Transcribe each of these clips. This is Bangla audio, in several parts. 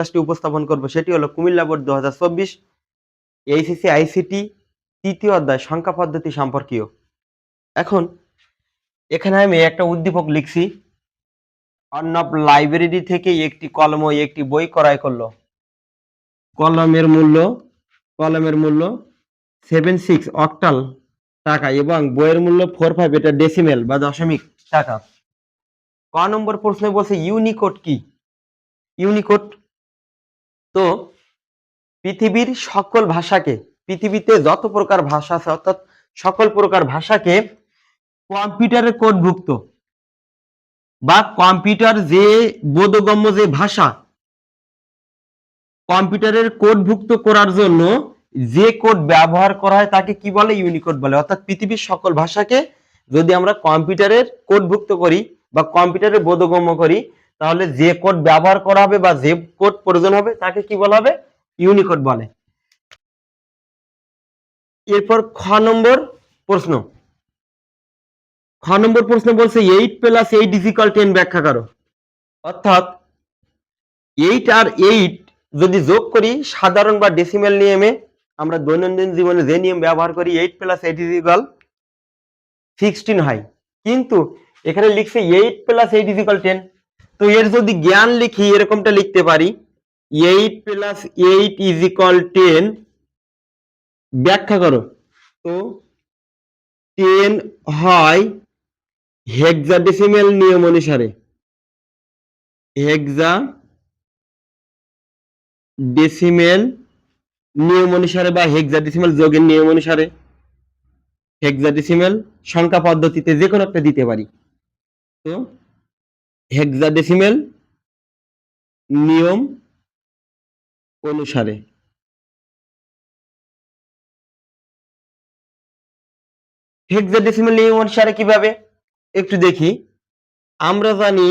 উপস্থাপন করব সেটি হলো কুমিল্লা বোর্ড 2024 এইচএসসি আইসিটি তৃতীয় অধ্যায় সংখ্যা পদ্ধতি সম্পর্কীয়। এখন এখানে আমি একটা উদ্দীপক লিখছি, অর্ণব লাইব্রেরি থেকে একটি কলম ও একটি বই ক্রয় করলো। কলমের মূল্য 76 অক্টাল টাকা এবং বইয়ের মূল্য 45 এটা ডেসিমেল বা দশমিক টাকা। ক নম্বর প্রশ্নে বলছে ইউনিকোড কি? ইউনিকোড তো পৃথিবীর সকল ভাষাকে, পৃথিবীতে যত প্রকার ভাষা আছে অর্থাৎ সকল প্রকার ভাষাকে কম্পিউটারে কোডভুক্ত বা কম্পিউটার যে বোধগম্য যে ভাষা, কম্পিউটারের কোডভুক্ত করার জন্য যে কোড ব্যবহার করা হয় তাকে কি বলে? ইউনিকোড বলে। অর্থাৎ পৃথিবীর সকল ভাষাকে যদি আমরা কম্পিউটারের কোডভুক্ত করি বা কম্পিউটারে বোধগম্য করি, তাহলে যে কোড ব্যবহার করা হবে বা যে কোড প্রয়োজন হবে তাকে কি বলা হবে? ইউনিকোড বলে। এরপর খ নম্বর প্রশ্ন বলছে 8 + 8 = 10 ব্যাখ্যা করো। অর্থাৎ 8 আর 8 যদি যোগ করি সাধারণ বা ডেসিমেল নিয়মে, আমরা দৈনন্দিন জীবনে যে নিয়ম ব্যবহার করি 8 + 8 = 16 হয়, কিন্তু এখানে লিখছে 8 + 8 = 10। তো এর যদি জ্ঞান লিখি এরকমটা লিখতে পারি, 8 + 8 = 10 ব্যাখ্যা করো। তো 10 হয় হেক্সাডেসিমেল নিয়ম অনুসারে, হেক্সাডেসিমেল নিয়ম অনুসারে বা হেক্সাডেসিমেল যোগের নিয়ম অনুসারে, হেক্সাডেসিমেল সংখ্যা পদ্ধতিতে যে কোনো একটা দিতে পারি। তো হেক্সাডেসিমেল নিয়ম অনুসারে, হেক্সাডেসিমেল নিয়ম অনুসারে কিভাবে একটু দেখি। আমরা জানি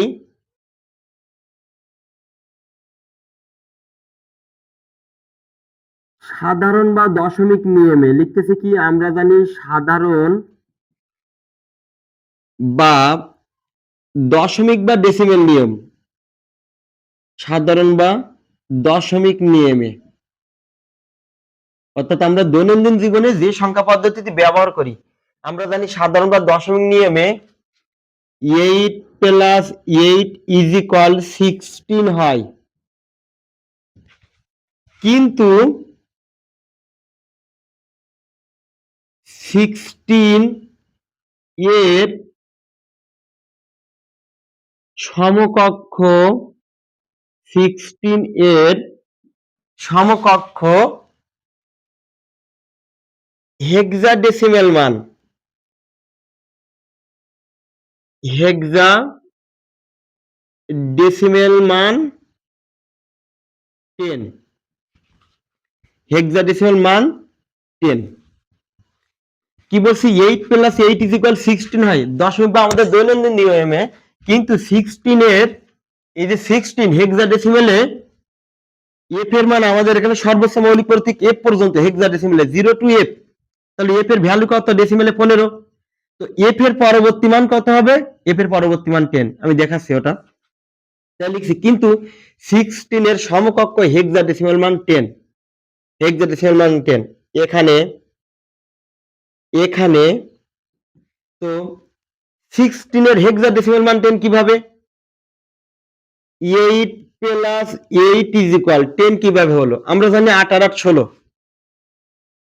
সাধারণ বা দশমিক নিয়মে লিখতেছে কি, আমরা জানি সাধারণ বা দশমিক বা ডেসিমেল নিয়ম, সাধারণ বা দশমিক নিয়মে, অর্থাৎ আমরা দৈনন্দিন জীবনে যে সংখ্যা পদ্ধতিটি ব্যবহার করি, আমরা জানি সাধারণ বা দশমিক নিয়মে 8 + 8 = 16 হয়, কিন্তু 16 এর সমকক্ষ 16 এর সমকক্ষ হেক্সাডেসিমেল মান, হেক্সাডেসিমেল মান 10, হেক্সাডেসিমেল মান 10। কি বলছি? 8 + 8 = 16 হয় দশমিক বা আমাদের দৈনন্দিন নিয়মে, কিন্তু 16 এর এই যে 16 হেক্সাডেসিমেলে এফ এর মান আমাদের এখানে সর্বোচ্চ মৌলিক প্রতীক এফ পর্যন্ত, হেক্সাডেসিমেলে 0 to f, তাহলে এফ এর ভ্যালু কত? ডেসিমেলে 15। তো এফ এর পরবর্তী মান কত হবে? এফ এর পরবর্তী মান 10, আমি দেখাচ্ছি ওটা। তাই লিখছি, কিন্তু 16 এর সমকক্ষ হেক্সাডেসিমেল মান 10, হেক্সাডেসিমেল মান 10 এখানে তো 16 এর হেক্সাডেসিমেল মান 10 কিভাবে? 8 + 8 = 10 কিভাবে হলো? আমরা জানি 8 আর 8 16।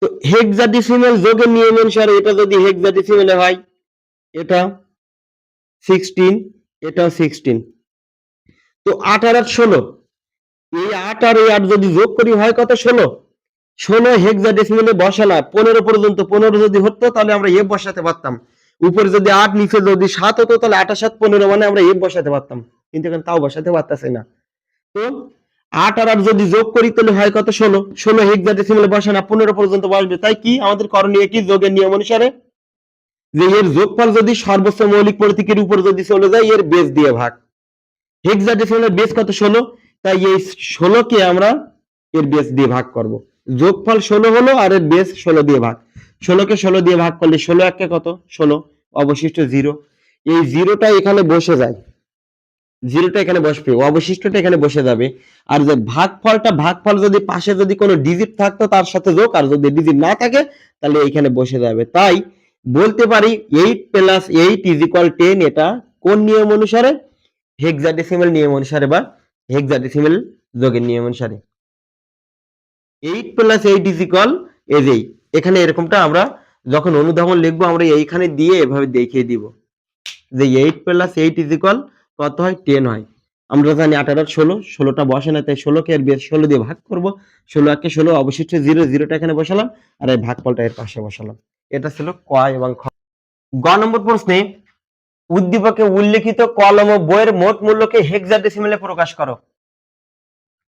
তো হেক্সাডেসিমেল যোগের নিয়ম অনুসারে এটা যদি হেক্সাডেসিমেলে হয়, এটা 16, এটাও 16। তো 8 আর 8 16, এই 8 আর এই 8 যদি যোগ করি হয় কত? 16। 16 হেক্সাডেসিমেলে বসে না, 15 পর্যন্ত। 15 যদি হতো তাহলে আমরা এফ বসাতে পারতাম। উপরে যদি 8 নিচে যদি 7 হতো তাহলে 8 আর 7 15, মানে আমরা এফ বসাতে পারতাম, কিন্তু এখানে তাও বসাতে পারতাছি না। তো 8 আর 8 যদি যোগ করি তাহলে হয় কত? 16। 16 হেক্সাডেসিমেলে বসে না, 15 পর্যন্ত বসবে। তাই কি আমাদের করণীয় কি? যোগের নিয়ম অনুসারে যে এর যোগফল যদি সর্বোচ্চ মৌলিক প্রতীকের উপর যদি চলে যায়, এর বেস দিয়ে ভাগ। হেক্সাডেসিমেলের বেস কত? 16, তাই এই 16 কে আমরা এর বেস দিয়ে ভাগ করব। যোগফল 16 হলো আর এর বেস 16 দিয়ে ভাগ। 16 কে 16 দিয়ে ভাগ করলে 16 একে কত? 16, অবশিষ্ট 0। এই 0টা এখানে বসে যায়। জিরোটা এখানে বসবে, অবশিষ্টটা এখানে বসে যাবে। আর যে ভাগফল যদি পাশে যদি কোনো ডিজিট থাকতো তার সাথে যোগ, আর যদি ডিজিট না থাকে তাহলে এইখানে বসে যাবে। তাই বলতে পারি 8 প্লাস 8 ইজ ইকুয়াল 10, এটা কোন নিয়ম অনুসারে? হেক্সাডেসিমাল নিয়ম অনুসারে বা হেক্সাডেসিমাল যোগের নিয়ম অনুসারে। 8 প্লাস 8 ইজ ইকুয়াল এই এখানে এরকমটা আমরা যখন অনুধাবন লিখবো আমরা এইখানে দিয়ে এভাবে দেখিয়ে দিব যে 8 প্লাস 8 ইজ ইকুয়াল কত হয়? 10 হয়। আমরা জানি 8 আর 16, 16টা বসে না, তাই 16কে এর 16 দিয়ে ভাগ করব। 16 একে 16, অবশিষ্ট 0, 0টা এখানে বসালাম আর এই ভাগফলটা এর পাশে বসালাম। এটা ছিল ক এবং খ। গ নম্বর প্রশ্নে উদ্দীপকে উল্লেখিত কলম ও বইয়ের মোট মূল্যকে হেক্সাডেসিমেলে প্রকাশ করো।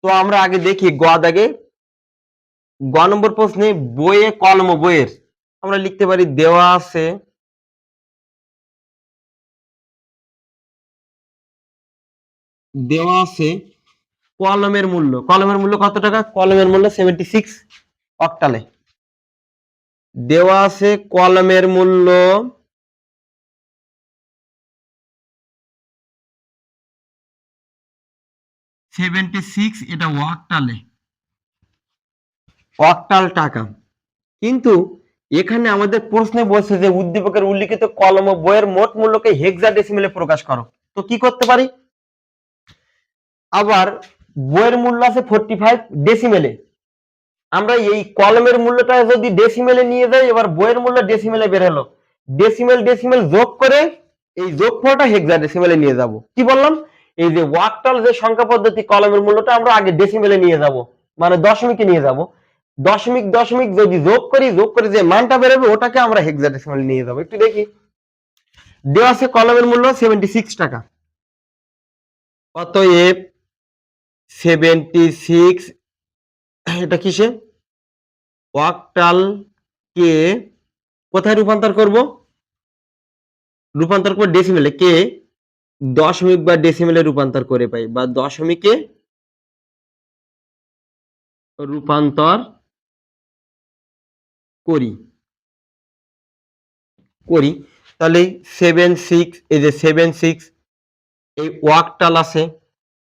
তো আমরা আগে দেখি দাগে গ নম্বর প্রশ্নে বইয়ে কলম ও বইয়ের আমরা লিখতে পারি দেওয়া আছে কলমের মূল্য কত টাকা? কলমের মূল্য 76 অক্টালে। দেওয়া আছে কলমের মূল্য 76, এটা অক্টাল টাকা। কিন্তু এখানে আমাদের প্রশ্নে বলছে যে উদ্দীপকের উল্লিখিত কলম ও বইয়ের মোট মূল্যকে হেক্সাডেসিমেলে প্রকাশ করো। তো কি করতে পারি? আবার বইয়ের মূল্য আছে 45 ডেসিমেলে, আমরা এই কলমের মূল্যটা যদি ডেসিমেলে নিয়ে যাই, এবার বইয়ের মূল্য ডেসিমেলে বের হলো, ডেসিমেল যোগ করে এই যোগফলটা হেক্সাডেসিমেলে নিয়ে যাব। কি বললাম? এই যে ওয়াক্টাল যে সংখ্যা পদ্ধতি, কলমের মূল্যটা আমরা আগে ডেসিমেলে নিয়ে যাব, মানে দশমিকে নিয়ে যাব। দশমিক দশমিক যদি যোগ করে যে মানটা বেরোবে ওটাকে আমরা হেক্সাডেসিমেলে নিয়ে যাব। একটু দেখি, দেওয়া আছে কলমের মূল্য 76 টাকা। অতএব 76 এটা কিসে? অক্টাল কে কোথায় রূপান্তর করব? ডেসিমেলে। কে দশমিক বা ডেসিমেলে রূপান্তর করে পাই, বা দশমিকে রূপান্তর করি করি তাহলে 76, এই যে 76 এই ওয়াকটাল আছে,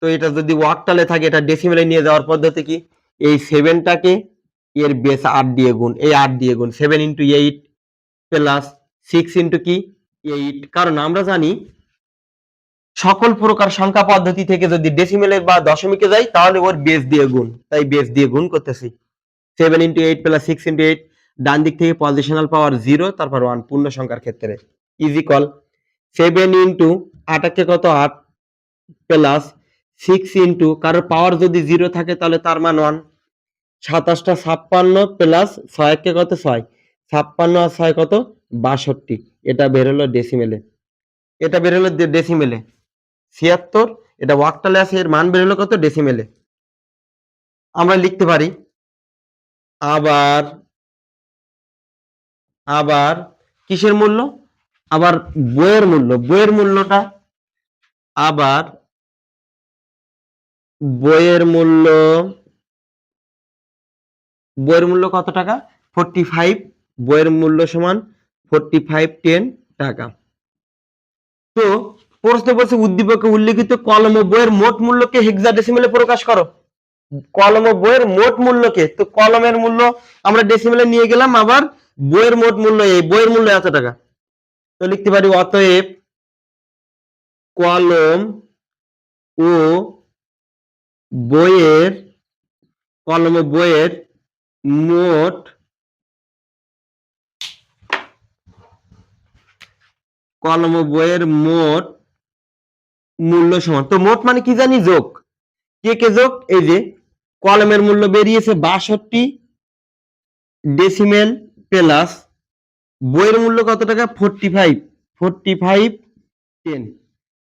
তো এটা যদি ওয়াকটালে থাকে এটা ডেসিমেলে নিয়ে যাওয়ার পদ্ধতি কি? এই 7টাকে এর বেস 8 দিয়ে গুণ, এই 8 দিয়ে গুণ, 7 ইন্টু 8 প্লাস 6 ইন্টু কি 8। কারণ আমরা জানি সকল প্রকার সংখ্যা পদ্ধতি থেকে যদি ডেসিমেলে বা দশমিকে যাই তাহলে ওর বেস দিয়ে গুণ, তাই বেস দিয়ে গুণ করতেছি। 7 ইন্টু 8 প্লাস 6 ইন্টু 8, ডান দিক থেকে পজিশনাল পাওয়ার 0, তারপর 1 পূর্ণ সংখ্যার ক্ষেত্রে ইজ ইকুয়াল 7 ইন্টু 8 কত 8 প্লাস 6 ইন্টু কারোর পাওয়ার যদি 0 থাকে তাহলে তার মান 1, 27টা 56 প্লাস 6 কত 6, 56 আর 6 কত 62, এটা বের হলো ডেসিমেলে। 76, এটা ওয়াক্টালে আছে, এর মান বের হলো কত? ডেসিমেলে। আমরা লিখতে পারি আবার আবার কিসের মূল্য? আবার বইয়ের মূল্যটা আবার বইয়ের মূল্য কত টাকা? 45। বইয়ের মূল্য সমান 45 টাকা। তো প্রশ্ন বলছে উদ্দীপকে উল্লেখিত কলম ও বইয়ের মোট মূল্যকে হেক্সাডেসিমেলে প্রকাশ করো। কলম ও বইয়ের মোট মূল্যকে, তো কলমের মূল্য আমরা ডেসিমেলে নিয়ে গেলাম, আবার বইয়ের মোট মূল্য, এই বইয়ের মূল্য এত টাকা। তো লিখতে পারি অতএব কলম ও বইয়ের মোট মূল্য সমান, তো মোট মানে কি জানি? যোগ। কে যোগ? এই যে কলমের মূল্য বেরিয়েছে 62 ডেসিমেল প্লাস বইয়ের মূল্য কত টাকা? 45 10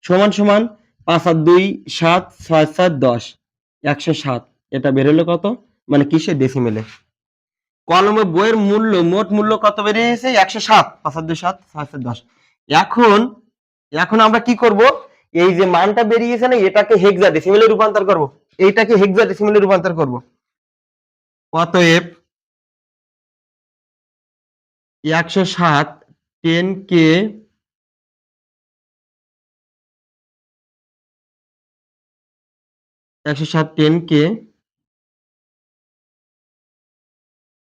সমান সমান 5 আর 2 7, 6 4 10, 107, এটা বেরোলো কত? মানে কিসে? ডেসিমেলে। কলমে বইয়ের মোট মূল্য কত বেরিয়েছে? 107, 5 আর 2 7, 6 4 10। এখন এখন আমরা কি করব? এই যে মানটা বেরিয়েছে না, এটাকে হেক্সাডেসিমেলে রূপান্তর করব। এইটাকে হেক্সাডেসিমেলে রূপান্তর করব। অতএব 107 10 কে 107 কে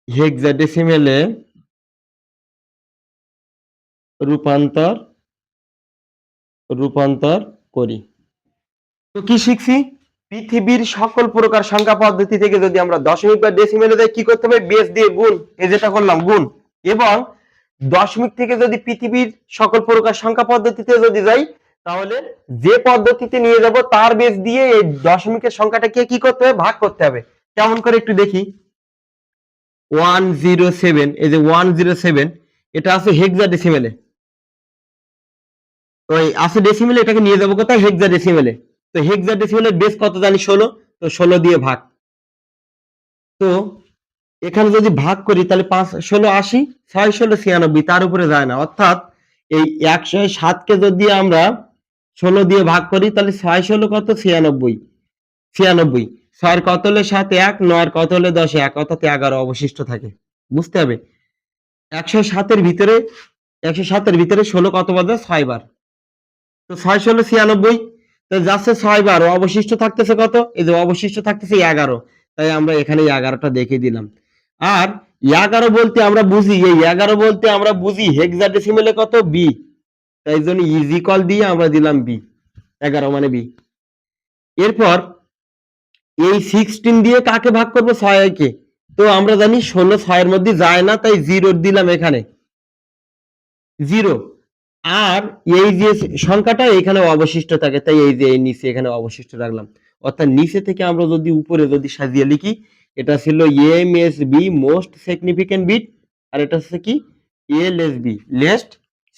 হেক্সাডেসিমেলে রূপান্তর করি। তো কি শিখছি? পৃথিবীর সকল প্রকার সংখ্যা পদ্ধতি থেকে যদি আমরা দশমিক বা ডেসিমেলে যাই কি করতে হবে? বেস দিয়ে গুণ, এই যেটা করলাম গুণ। এবং দশমিক থেকে যদি পৃথিবীর সকল প্রকার সংখ্যা পদ্ধতিতে যদি যাই তাহলে যে পদ্ধতিতে নিয়ে যাব তার বেস দিয়ে এই দশমিকের সংখ্যাটাকে কি করতে হবে? ভাগ করতে হবে। কেমন করে একটু দেখি। 107, এই যে 107 এটা আছে হেক্সাডেসিমেলে, ওই আছে ডেসিমেলে, এটাকে নিয়ে যাবো কোথায়? হেক্সাডেসিমেলে। তো হেক্সাডেসিমেলের বেস কত জানি? 16। তো 16 দিয়ে ভাগ। তো এখানে যদি ভাগ করি তাহলে 5 16 80, 6 16 96, তার উপরে যায় না। অর্থাৎ এই 107 কে যদি আমরা 16 দিয়ে ভাগ করি তাহলে 6 16 কত? 96। 96 6 কত হলে 7 1, 9 কত হলে 10 1, অর্থাৎ 11 অবশিষ্ট থাকে। বুঝতে হবে 107 এর ভিতরে 16 কত বার? 6 বার। তো 6 16 96, তো যাচ্ছে 6 বার, অবশিষ্ট থাকতেছে কত? এই যে অবশিষ্ট থাকতেছে 11। তাই আমরা এখানে 11টা দেখিয়ে দিলাম। আর 11 বলতে আমরা বুঝি, এই 11 বলতে আমরা বুঝি হেক্সাডেসিমেলে কত? বি। তাই জন্য ইজ ইকুয়াল দিয়ে আমরা দিলাম বি, 11 মানে বি। এরপর এই 16 দিয়ে কাকে ভাগ করবো? 6 কে। তো আমরা জানি 16 6 এর মধ্যে যায় না, তাই 0 দিলাম এখানে, 0। আর এই যে সংখ্যাটা এখানে অবশিষ্ট থাকে, তাই এই যে এই নিচে এখানে অবশিষ্ট রাখলাম। অর্থাৎ নিচে থেকে আমরা যদি উপরে যদি সাজিয়ে লিখি, এটা ছিল এমএসবি মোস্ট সিগনিফিকেন্ট বিট, আর এটা হচ্ছে কি? LSB least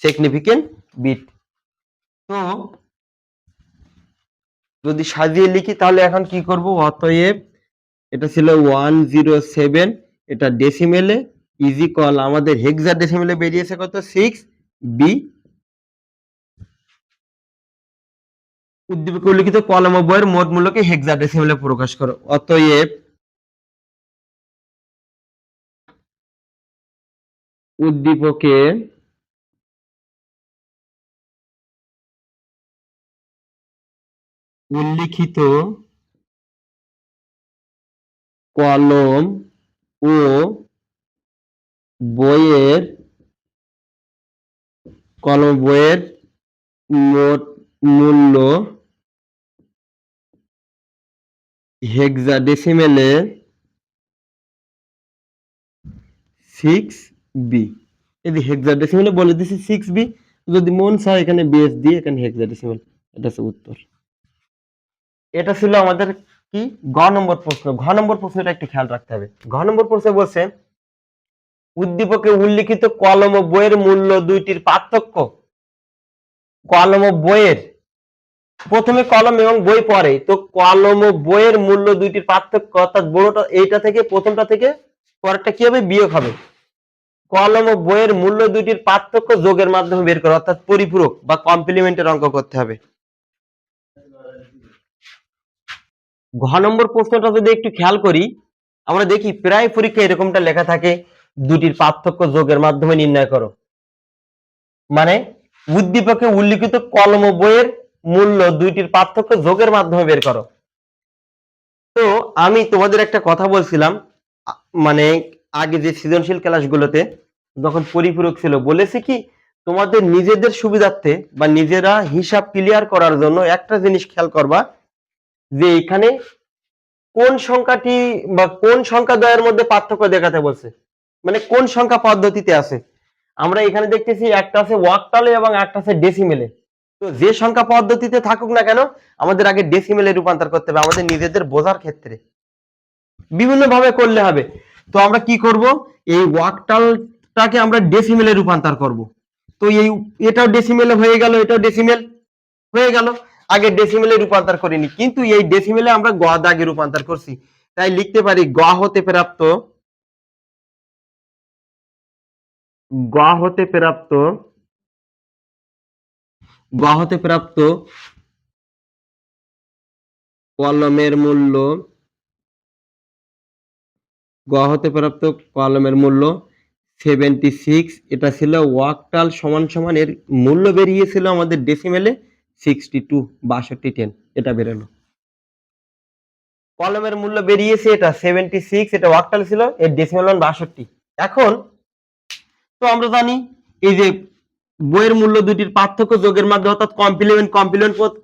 significant bit. তো যদি সাজিয়ে লিখি তাহলে এখন কি করব? অতএব এটা ছিল 107, এটা ডেসিমেলে ইজ ইকুয়াল, আমাদের হেক্সাডেসিমেলে বেরিয়েছে কত? 6b। উদ্দীপকে উল্লিখিত কলম ও বইয়ের মোট মূল্যকে হেক্সাডেসিমেলে প্রকাশ করো। অতএব উদ্দীপকে উল্লিখিত কলম ও বইয়ের মোট মূল্য হেক্সাডেসিমেলে 6b। এই যে হেক্সাডেসিমেলে বলে দিছি 6b, যদি মন চায় এখানে বেস দিয়ে এখানে হেক্সাডেসিমেল, এটা হচ্ছে উত্তর। এটা ছিল আমাদের কি? গ নম্বর প্রশ্ন। ঘ নম্বর প্রশ্নটা একটু খেয়াল রাখতে হবে। ঘ নম্বর প্রশ্নে বলছে উদ্দীপকে উল্লিখিত কলম ও বইয়ের মূল্য দুইটির পার্থক্য। কলম ও বইয়ের, প্রথমে কলম এবং বই পরে, তো কলম ও বইয়ের মূল্য দুইটির পার্থক্য, অর্থাৎ বড়টা এইটা থেকে, প্রথমটা থেকে পরেরটা কি হবে? বিয়োগ হবে। কলম ও বইয়ের মূল্য দুইটির পার্থক্য যোগের মাধ্যমে বের করো, অর্থাৎ পরিপূরক বা কমপ্লিমেন্টের অঙ্ক করতে হবে। ঘ নম্বর প্রশ্নটা যদি একটু খেয়াল করি, আমরা দেখি প্রায় পরীক্ষায় এরকমটা লেখা থাকে, দুটির পার্থক্য যোগের মাধ্যমে নির্ণয় করো। মানে উদ্দীপকে উল্লিখিত কলম ও বইয়ের মূল্য দুইটির পার্থক্য যোগের মাধ্যমে বের করো। তো আমি তোমাদের একটা কথা বলছিলাম, মানে আগে যে সৃজনশীল ক্লাসগুলোতে যখন পরিপূরক ছিল, বলেছি কি তোমাদের নিজেদের সুবিধার্থে বা নিজেরা হিসাব ক্লিয়ার করার জন্য একটা জিনিস খেয়াল করবা, যে এখানে কোন সংখ্যাটি বা কোন সংখ্যা দ্বয়ের মধ্যে পার্থক্য দেখাতে বলছে, মানে কোন সংখ্যা পদ্ধতিতে আছে। আমরা এখানে দেখতেছি একটা আছে ওয়াক্টালে এবং একটা আছে ডেসিমেলে। তো যে সংখ্যা পদ্ধতিতে থাকুক না কেন, আমাদের আগে ডেসিমেলে রূপান্তর করতে হবে আমাদের নিজেদের বোঝার ক্ষেত্রে। বিভিন্ন ভাবে করলে হবে। তো আমরা কি করব? এই ওয়াক্টালটাকে আমরা ডেসিমেলে রূপান্তর করব। তো এই এটাও ডেসিমেলে হয়ে গেল, এটাও ডেসিমেল হয়ে গেল। আগে ডেসিমেলে রূপান্তর করিনি, কিন্তু এই ডেসিমেলে আমরা গ দাগে রূপান্তর করছি। তাই লিখতে পারি গ হতে প্রাপ্ত, গ হতে প্রাপ্ত, গ হতে প্রাপ্ত কলমের মূল্য, গ হতে প্রাপ্ত কলমের মূল্য 76। এটা ছিল ওয়াক্টাল সমান সমান, এর মূল্য বেরিয়েছিল আমাদের ডেসিমেলে 62, 62 10, এটা বেরোলো। কলমের মূল্য বেরিয়েছে এটা 76, এটা অক্টাল ছিল, এর ডেসিমাল মান 62। এখন তো আমরা জানি এই যে বইয়ের মূল্য দুটির পার্থক্য যোগের মাধ্যমে অর্থাৎ কমপ্লিমেন্ট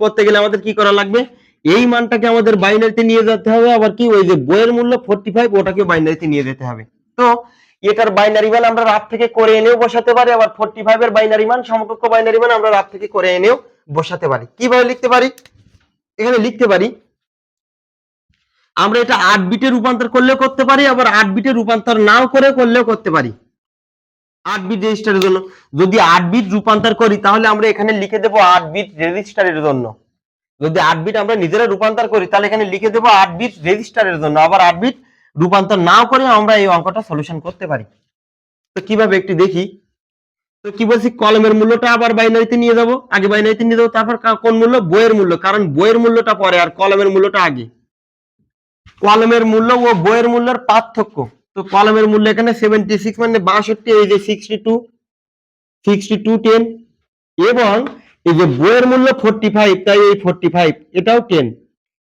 করতে গেলে আমাদের কি করা লাগবে, এই মানটাকে আমাদের বাইনারিতে নিয়ে যেতে হবে, আবার কি ওই যে বইয়ের মূল্য 45 ওটাকে বাইনারিতে নিয়ে যেতে হবে। তো এটার বাইনারি মান আমরা রাত থেকে করে এনেও বসাতে পারি, আবার 45 এর বাইনারি মান সমকক্ষ বাইনারি মান আমরা রাত থেকে করে এনেও বসাতে পারি। কিভাবে লিখতে পারি, এখানে লিখতে পারি আমরা এটা 8 বিটে রূপান্তর করলেও করতে পারি, আবার 8 বিটে রূপান্তর নাও করে করলেও করতে পারি। 8 বিট রেজিস্টারের জন্য যদি 8 বিট রূপান্তর করি তাহলে আমরা এখানে লিখে দেব 8 বিট রেজিস্টারের জন্য। যদি 8 বিট আমরা নিজেরা রূপান্তর করি তাহলে এখানে লিখে দেব 8 বিট রেজিস্টারের জন্য। আবার 8 বিট রূপান্তর নাও করে আমরা এই অঙ্কটা সলিউশন করতে পারি। তো কিভাবে একটু দেখি। তো কি বলছি, কলমের মূল্যটা আবার বাইনারিতে নিয়ে যাব, আগে বাইনারিতে নিয়ে যাব, তারপর কোন মূল্য, বইয়ের মূল্য, কারণ বইয়ের মূল্যটা পরে আর কলমের মূল্যটা আগে। কলমের মূল্য ও বইয়ের মূল্যের পার্থক্য, তো কলমের মূল্য এখানে 76 মানে 62, এই যে 62 10, এবং এই যে বইয়ের মূল্য 45, তাই এই 45 এটাও 10।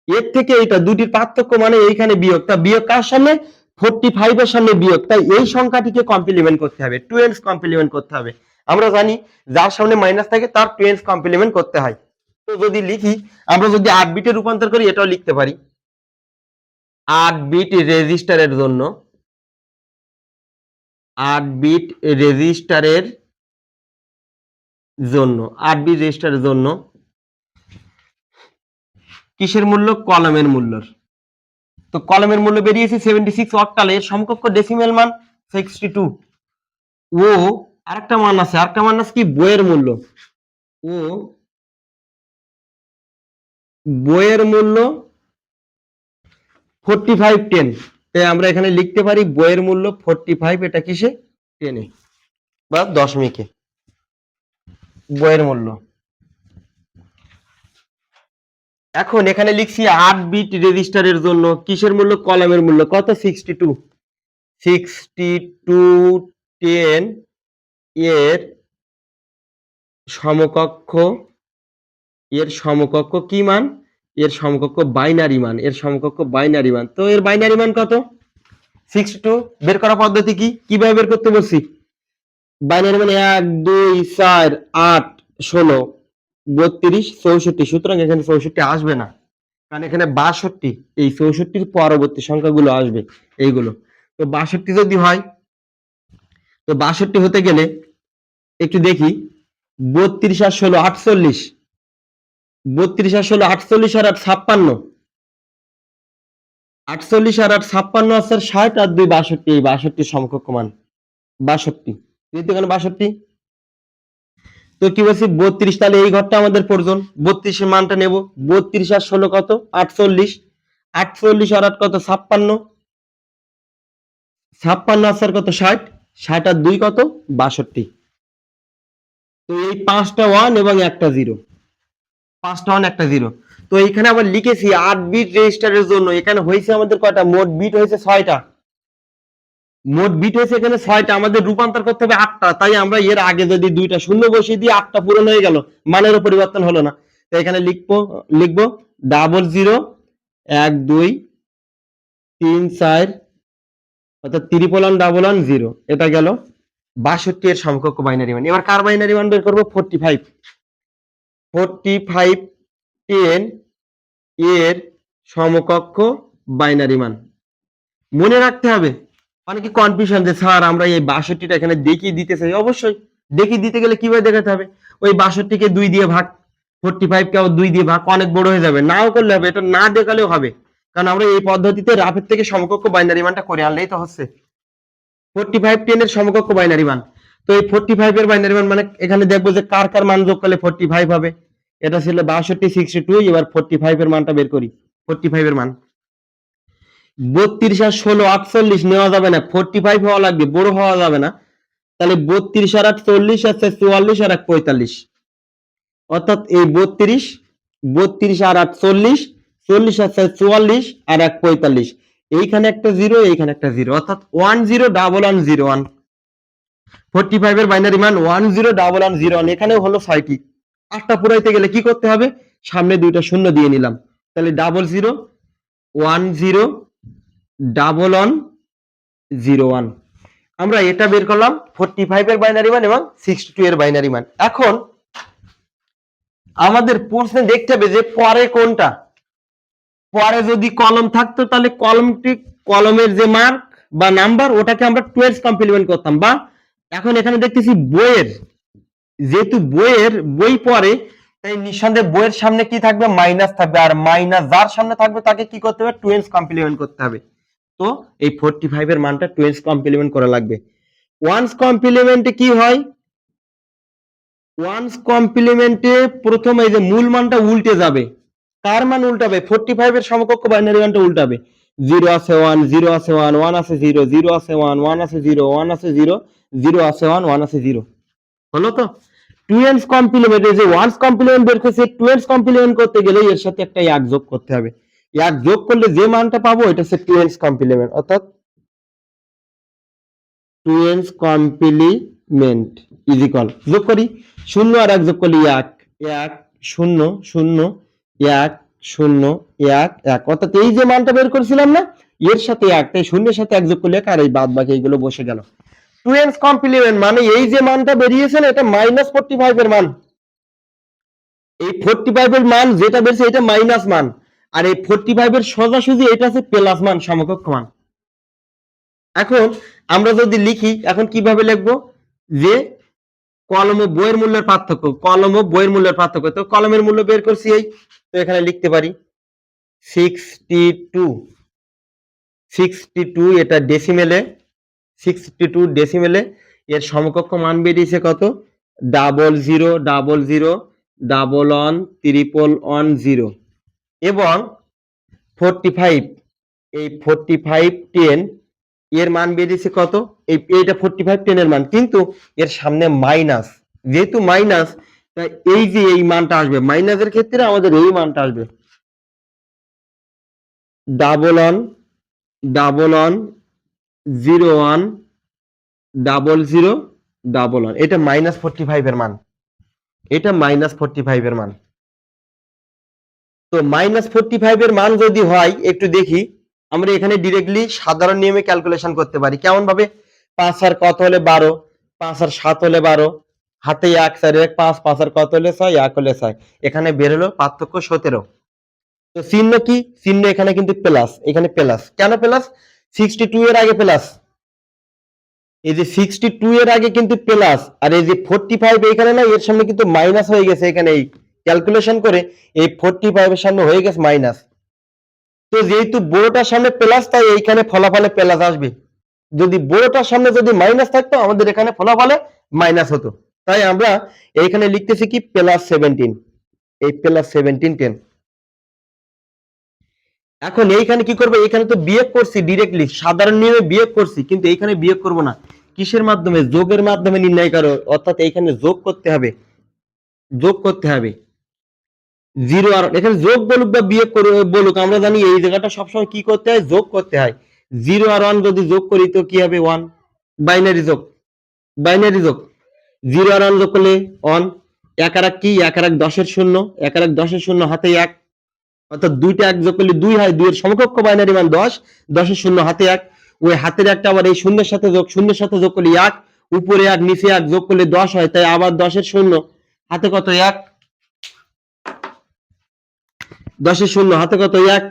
এর থেকে এটা দুটির পার্থক্য মানে এইখানে বিয়োগ, তা বিয়োগ কার সামনে, 45 এর সামনে বিয়োগ, তাই এই সংখ্যাটিকে কমপ্লিমেন্ট করতে হবে, 2 কমপ্লিমেন্ট করতে হবে। আমরা জানি যার সামনে মাইনাস থাকে তার 2 কমপ্লিমেন্ট করতে হয়। তো যদি লিখি, আমরা যদি 8 বিটে রূপান্তর করি এটাও লিখতে পারি। 8 বিট রেজিস্টারের জন্য 8 বিট রেজিস্টারের জন্য 8 বিট রেজিস্টারের জন্য কিসের মূল্য, কলমের মূল্যর। তো কলমের মূল্য বেরিয়েছে 76 অক্টাল, এর সমকক্ষ ডেসিমেল মান 62। ও আরেকটা মান আছে, কি বইয়ের মূল্য, ও বইয়ের মূল্য 45 10, তাই আমরা এখানে লিখতে পারি বইয়ের মূল্য 45, এটা কিসে, 10 বা দশমিকে বইয়ের মূল্য। এখন এখানে লিখছি 8 বিট রেজিস্টারের জন্য কিসের মূল্য, কলমের মূল্য কত, 62 10 এর সমকক্ষ, কি মান, এর সমকক্ষ বাইনারি মান, তো এর বাইনারি মান কত, 62। বের করার পদ্ধতি কি, কিভাবে বের করতে বলছি, বাইনারি মানে 1 2 4 8 16 32 64, সুতরাং এখানে 64 আসবে না, কারণ এখানে 62, এই 64 পরবর্তী সংখ্যাগুলো আসবে এইগুলো। তো 62 যদি হয়, তো 62 হতে গেলে একটু দেখি, 32 আর 16 48, 32 আর 16 48 আর 8 56, 48 আর 8 56 আছে 60 আর 2 62, এই 62 সমকক্ষ মান 62, যেহেতু এখানে 62। তো কি বলছি, 32, তাহলে এই ঘরটা আমাদের প্রয়োজন, 32 এর মানটা নেব। 32 আর 16 কত, 48, 48 আর 8 কত, 56, 56 আর কত, 60, 60 আর 2 কত, 62। তো এই 5টা 1 এবং একটা 0, 5টা 1 একটা 0। তো এইখানে আবার লিখেছি 8 বিট রেজিস্টারের জন্য, এখানে হয়েছে আমাদের কয়টা, মোট বিট হয়েছে 6টা, এখানে 6টা, আমাদের রূপান্তর করতে হবে 8টা, তাই আমরা এর আগে যদি 2টা শূন্য বসিয়ে দিই 8টা পূরণ হয়ে গেল, মানেরও পরিবর্তন হলো না। তো এখানে লিখবো 00 1 2 3 4, অর্থাৎ 1111 এটা গেল 62 এর সমকক্ষ বাইনারি মান। এবার কার বাইনারি মান বের করবো, 45 10 এর সমকক্ষ বাইনারি মান। মনে রাখতে হবে, অনেকে কনফিউশন যে স্যার আমরা এই 62টা এখানে দেখিয়ে দিতে চাই, অবশ্যই দেখিয়ে দিতে গেলে কিভাবে দেখাতে হবে, ওই 62কে 2 দিয়ে ভাগ, 45 কে 2 দিয়ে ভাগ, অনেক বড় হয়ে যাবে, নাও করলে হবে, এটা না দেখালেও হবে, কারণ আমরা এই পদ্ধতিতে রাফের থেকে সমকক্ষ বাইনারি মানটা করে আনলেই তো হচ্ছে। 45 10 এর সমকক্ষ বাইনারি মান, তো এই 45 এর বাইনারি মান মানে এখানে দেখবো যে কার কার মান যোগ করলে 45 হবে, এটা ছিল 62 62, এবার 45 এর মানটা বের করি। 45 এর মান 32 আর 16 48 নেওয়া যাবে না, 45 হওয়া লাগবে, বড় হওয়া যাবে না, তাহলে 32 আর 8 40 আছে 44 আর 1 45, অর্থাৎ এই 32 আর 8 40, 40 আছে 44 আর 1 45, এইখানে একটা 0, এইখানে একটা 0, অর্থাৎ 101101। 45 এর বাইনারি মান 101101, এখানেও হলো 6টি, 8টা পুরাইতে গেলে কি করতে হবে, সামনে 2টা শূন্য দিয়ে নিলাম, তাহলে 00 101101। আমরা এটা বের করলাম 45 এর বাইনারি মান এবং 62 এর বাইনারি মান। এখন আমাদের প্রশ্নে দেখতে হবে যে পরে কোনটা। পরে যদি কলম থাকতো তাহলে কলমের যে মার্ক বা নাম্বার ওটাকে আমরা 2 কমপ্লিমেন্ট করতাম, বা এখন এখানে দেখতেছি বইয়ের, যেহেতু বই পরে, তাই নিঃসন্দেহে বইয়ের সামনে কি থাকবে, মাইনাস থাকবে, আর মাইনাস যার সামনে থাকবে তাকে কি করতে হবে, 2 কমপ্লিমেন্ট করতে হবে। তো এই 45 এর মানটা 2 কমপ্লিমেন্ট করা লাগবে। ওয়ান্স কমপ্লিমেন্টে কি হয়, ওয়ান্স কমপ্লিমেন্টে প্রথম এই যে মূল মানটা উল্টে যাবে। কার মান উল্টাবে, 45 এর সমকক্ষ বাইনারি মানটা উল্টাবে। 0 আছে 1, 0 আছে 1, 1 আছে 0, 0 আছে 1, 1 আছে 0, 1 আছে 0, 0 আছে 1, 1 আছে 0। হলো তো? 2 কমপ্লিমেন্ট, এই যে ওয়ান্স কমপ্লিমেন্ট বের করছে, 2 কমপ্লিমেন্ট করতে গেলে এর সাথে একটা 1 যোগ করতে হবে। 1 যোগ করলে যে মানটা পাবো এটা হচ্ছে 2 কমপ্লিমেন্ট, অর্থাৎ 2 কমপ্লিমেন্ট ইজ ইকুয়াল, যোগ করি 0 আর 1 যোগ করলে 1, 1 0 0 1 0 1 1, অর্থাৎ এই যে মানটা বের করেছিলাম না এর সাথে 1, তাই 0 এর সাথে 1 যোগ করলে 1 আর এই বাদ বাকি এইগুলো বসে গেল। 2 কমপ্লিমেন্ট মানে এই যে মানটা বেরিয়েছে না এটা -45 এর মান। এই 45 এর মান যেটা বেরছে এটা মাইনাস মান, আর এই 45 এর সোজাসুজি এটা হচ্ছে প্লাস মান, সমকক্ষ মান। এখন আমরা যদি লিখি, এখন কিভাবে লিখবো, যে কলম ও বইয়ের মূল্যের পার্থক্য, কলম ও বইয়ের মূল্যের পার্থক্য, তো কলমের মূল্য বের করছি এই, তো এখানে লিখতে পারি 62 এটা ডেসিমেলে, 62 ডেসিমেলে এর সমকক্ষ মান বেরিয়েছে কত, 00001110 এবং 45, এই 4510 এর মান বেরিয়েছে কত, এইটা 4510 এর মান, কিন্তু এর সামনে মাইনাস, যেহেতু মাইনাস তাই এই যে এই মানটা আসবে, মাইনাসের ক্ষেত্রে আমাদের এই মানটা আসবে 11010011, এটা -45 এর মান, এটা -45 এর মান। তো -45 এর মান যদি হয় একটু দেখি, আমরা এখানে ডিরেক্টলি সাধারণ নিয়মে ক্যালকুলেশন করতে পারি। কেমন ভাবে, 5 আর কত হলে 12, 5 আর 7 হলে 12, হাতে 1 4 1 5, 5 আর কত হলে 6, 1 হলে 6, এখানে বের হলো পার্থক্য 17। তো চিহ্ন কি, চিহ্ন এখানে কিন্তু প্লাস, এখানে প্লাস, কেন প্লাস, 62 এর আগে প্লাস, এই যে 62 এর আগে কিন্তু প্লাস, আর এই যে 45 এখানে না, এর সামনে কিন্তু মাইনাস হয়ে গেছে, এখানে এই ক্যালকুলেশন করে এই 45 এর সামনে হয়ে গেছে মাইনাস। তো যেহেতু বড়টার সামনে প্লাস, তাই এইখানে ফলাফলে প্লাস আসবে। যদি বড়টার সামনে যদি মাইনাস থাকতো আমাদের এখানে ফলাফলে মাইনাস হতো। তাই আমরা এইখানে লিখতেছি কি +17, এই +1710। এখন এইখানে কি করবো, এইখানে তো বিয়োগ করছি ডিরেক্টলি সাধারণ নিয়মে বিয়োগ করছি, কিন্তু এইখানে বিয়োগ করব না, কিসের মাধ্যমে, যোগের মাধ্যমে নির্ণয় করো, অর্থাৎ এইখানে যোগ করতে হবে, যোগ করতে হবে। 0 আর এখানে যোগ বলুক বা বিয়োগ বলুক, আমরা জানি এই জায়গাটা সবসময় কি করতে হয়, যোগ করতে হয়। 0 আর 1 যদি যোগ করি তো কি হবে, 1, বাইনারি যোগ, বাইনারি যোগ, 0 আর 1 যোগ করলে 1, 1 আর 1 কি, 1 আর 1 10 এর শূন্য, 1 আর 1 10 এর শূন্য, হাতে 1, অর্থাৎ দুইটা 1 যোগ করলে 2 হয়, 2 এর সমকক্ষ বাইনারি মান 10, 10 এর শূন্য, হাতে 1, ওই হাতের একটা আবার এই শূন্যের সাথে যোগ, শূন্যের সাথে যোগ করলে 1, উপরে 1 নিচে 1 যোগ করলে 10 হয়, তাই আবার 10 এর শূন্য, হাতে কত 1, 10 এর শূন্য, হাতে কত 1,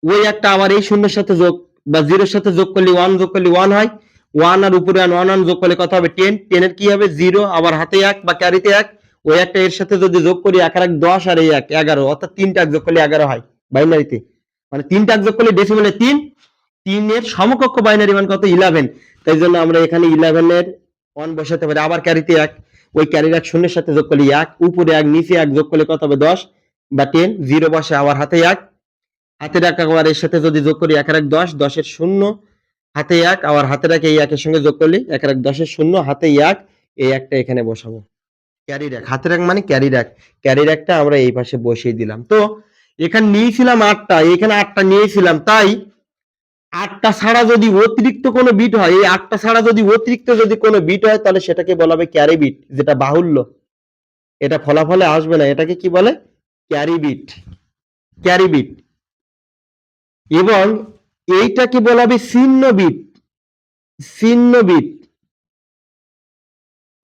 ওই একটা আবার এই শূন্যের সাথে যোগ বা 0 এর সাথে যোগ করলে 1 যোগ করলে 1 হয়, 1 আর উপরে 1 যোগ করলে কত হবে 10, 10 এর কি হবে 0, আবার হাতে 1 বা ক্যারিতে 1, ওই একটা এর সাথে যদি যোগ করি 1 আর 1 10 আর এই 1 11, অর্থাৎ 3টা যোগ করলে 11 হয় বাইনারিতে, মানে 3টা যোগ করলে ডেসিমেলে 3, 3 এর সমকক্ষ বাইনারি মান কত 11, তাই জন্য আমরা এখানে 11 এর 1 বসাতে পারি, আবার ক্যারিতে 1, ওই ক্যারির 1 শূন্যের সাথে যোগ করলে 1, উপরে 1 নিচে 1 যোগ করলে কত হবে 10 বা 10, 0 বসে, আবার হাতে 1, হাতের 1 আবার এর সাথে যদি যোগ করি 1 আর 1 10, 10 এর শূন্য, হাতে 1, আবার হাতের 1 এই 1 এর সঙ্গে যোগ করলে 1 আর 1 10 এর শূন্য, হাতে 1, এই একটা এখানে বসাবো, ক্যারির 1, হাতের 1 মানে ক্যারির 1, ক্যারির 1টা আমরা এই পাশে বসিয়ে দিলাম। তো এখানে নিয়েছিলাম 8টা, এখানে 8টা নিয়েছিলাম, তাই 8টা ছাড়া যদি অতিরিক্ত কোনো বিট হয়, এই 8টা ছাড়া যদি অতিরিক্ত যদি কোনো বিট হয় তাহলে সেটাকে বলা হবে ক্যারি বিট, যেটা বাহুল্য, এটা ফলাফলে আসবে না, এটাকে কি বলে, ক্যারি বিট, ক্যারি বিট। এবং এইটাকে বলা হবে ছিন্ন বিট। ছিন্ন বিট,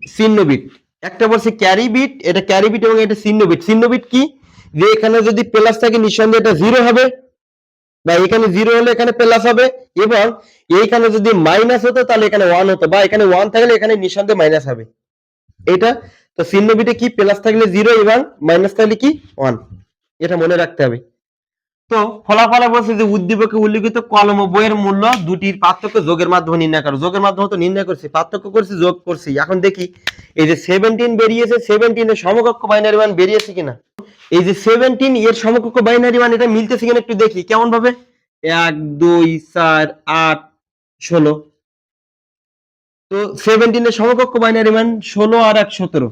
ছিন্ন বিট। একটা বলছে ক্যারি বিট, এটা ক্যারি বিট এবং এটা ছিন্ন বিট। ছিন্ন বিট কি, যে এখানে যদি প্লাস থাকে নিঃসন্দেহে এটা জিরো হবে, বা এখানে জিরো হলে এখানে প্লাস হবে, এবং এইখানে যদি মাইনাস হতো তাহলে এখানে ওয়ান হতো, বা এখানে ওয়ান থাকলে এখানে নিঃসন্দেহে মাইনাস হবে। এটা তো ছিন্ন বিটে কি, প্লাস থাকলে জিরো এবং মাইনাস থাকলে কি ওয়ান, এটা মনে রাখতে হবে। তো ফলাফলে বলছে যে উদ্দীপকে উল্লিখিত কলম ও বইয়ের মূল্য দুটির পার্থক্য যোগের মাধ্যমে নির্ণয় করো। যোগের মাধ্যমে তো নির্ণয় করছি, পার্থক্য করছি, যোগ করছি। এখন দেখি এই যে 17 বেরিয়েছে, 17 এর সমকক্ষ বাইনারি মান বেরিয়েছে কিনা। এই যে 17 এর সমকক্ষ বাইনারি মান এটা মিলতেছে কিনা একটু দেখি কেমন ভাবে। 1 2 4 8 16। তো 17 এর সমকক্ষ বাইনারি মান 16 আর 1 17,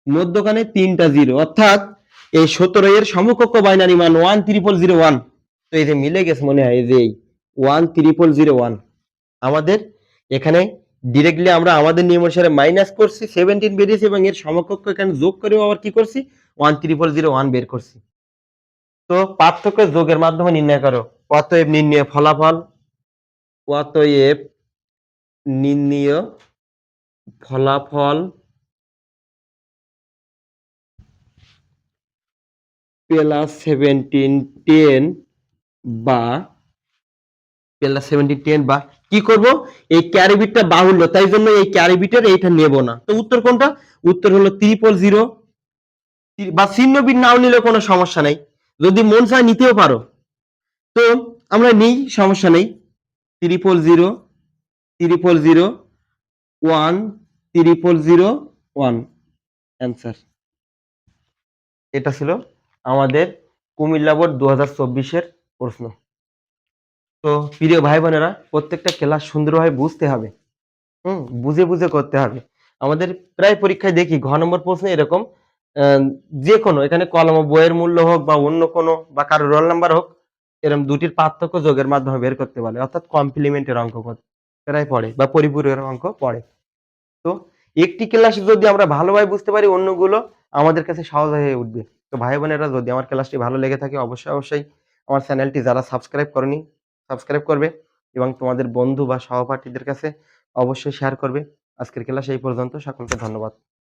মধ্যখানে 3টা জিরো, অর্থাৎ এই 17 এর সমকক্ষ বাইনারি মান 13001। তো এই যে মিলে গেছে মনে হয়, এই যে 13001 আমাদের এখানে ডিরেক্টলি আমরা আমাদের নিয়ম অনুসারে মাইনাস করছি, 17 বেরিয়েছে এবং এর সমকক্ষ এখানে যোগ করেও আবার কি করছি, 13001 বের করছি। তো পার্থক্য যোগের মাধ্যমে নির্ণয় করো। অতএব নির্ণয় ফলাফল, অতএব নির্ণয় ফলাফল প্লাস 1710 বা প্লাস 1710 বা কি করব, এই ক্যারি বিটটা বাহুল্য, তাই জন্য এই ক্যারি বিটের এইটা নেব না। তো উত্তর কোনটা, উত্তর হলো 000, বা চিহ্ন বিট নাও নিলে কোনো সমস্যা নাই, যদি মন চায় নিতেও পারো। তো আমরা নিই, সমস্যা নেই। 00001 অ্যান্সার। এটা ছিল আমাদের কুমিল্লা বোর্ড 2024-এর প্রশ্ন। তো প্রিয় ভাই বোনেরা, প্রত্যেকটা ক্লাস সুন্দরভাবে বুঝতে হবে, বুঝে বুঝে করতে হবে। আমাদের প্রায় পরীক্ষায় দেখি ঘ নম্বর প্রশ্ন এরকম, যে কোনো এখানে কলম ও বইয়ের মূল্য হোক বা অন্য কোনো বা কারো রোল নাম্বার হোক, এরকম দুটির পার্থক্য যোগের মাধ্যমে বের করতে বলে, অর্থাৎ কমপ্লিমেন্টের অঙ্ক প্রায় পড়ে বা পরিপূরকের অঙ্ক পড়ে। তো একটি ক্লাস যদি আমরা ভালোভাবে বুঝতে পারি, অন্যগুলো আমাদের কাছে সহজ হয়ে উঠবে। তো ভাই বোনেরা, যদি আমার ক্লাসটি ভালো লেগে থাকে অবশ্যই অবশ্যই আমার চ্যানেলটি যারা সাবস্ক্রাইব করনি সাবস্ক্রাইব করবে, এবং তোমাদের বন্ধু বা সহপাঠীদের কাছে অবশ্যই শেয়ার করবে। আজকের ক্লাস এই পর্যন্ত, সকলকে ধন্যবাদ।